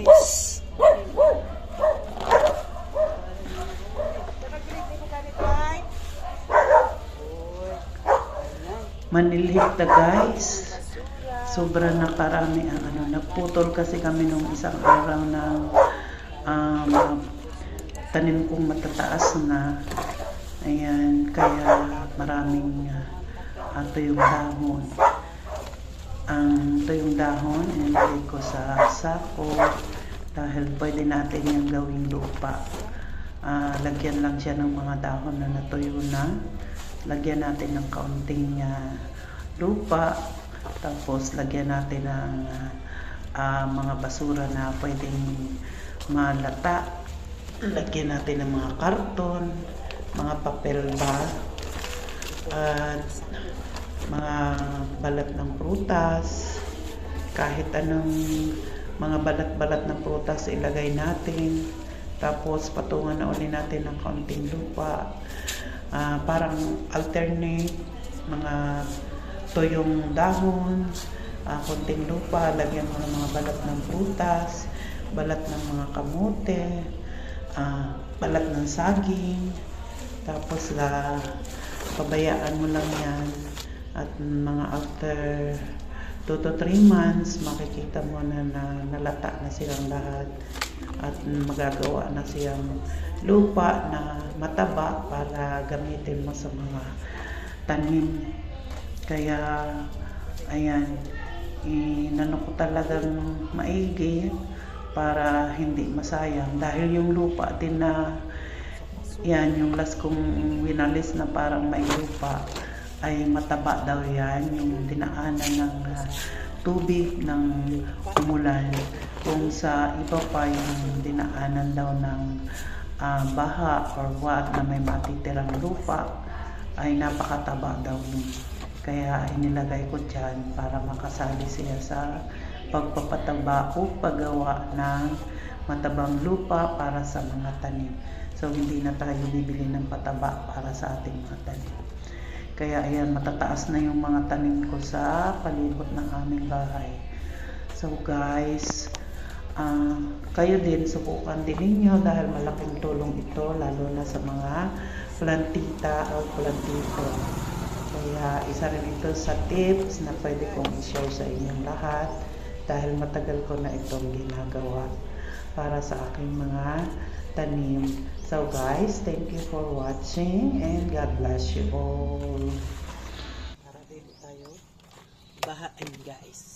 guys. Manilhik na guys. Sobra na karami ang ano. Nagputol kasi kami nung isang araw ng tanim kong matataas na. Ayan, kaya maraming tuyong dahon. Ang tuyong dahon, inilagay ko sa sako dahil pwede natin yung gawing lupa. Lagyan lang siya ng mga dahon na natuyo na. Lagyan natin ng kaunting lupa. Tapos lagyan natin ng mga basura na pwedeng malata. Lagyan natin ng mga karton, mga papel ba, at mga balat ng prutas. Kahit anong mga balat-balat ng prutas ilagay natin. Tapos patungan na uli natin ng kaunting lupa. Parang alternate, mga tuyong dahon, konting lupa, lagyan mo ng mga balat ng prutas, balat ng mga kamote, balat ng saging, tapos pabayaan mo lang yan at mga after 2 to 3 months makikita mo na nalata na silang lahat at magagawa na siyang lupa na mataba para gamitin mo sa mga tanim. Kaya ayan, inano ko talagang maigi para hindi masayang dahil yung lupa din na yan, yung last kong winalis na parang may lupa ay mataba daw yan, yung dinaanan ng tubig ng umulan. Kung sa iba pa yung dinaanan daw ng baha or what na may matitirang lupa ay napakataba daw nun. Kaya inilagay ko dyan para makasali siya sa pagpapataba o paggawa ng matabang lupa para sa mga tanim. So hindi na tayo bibili ng pataba para sa ating mga tanim. Kaya ayan, matataas na yung mga tanim ko sa palibot ng aming bahay. So guys, kayo din, subukan din ninyo dahil malaking tulong ito lalo na sa mga plantita o plantito. Kaya isa rin ito sa tips na pwede kong i-share sa inyong lahat dahil matagal ko na itong ginagawa para sa aking mga tanim. So guys, thank you for watching and God bless you all. Para dito tayo bahain guys.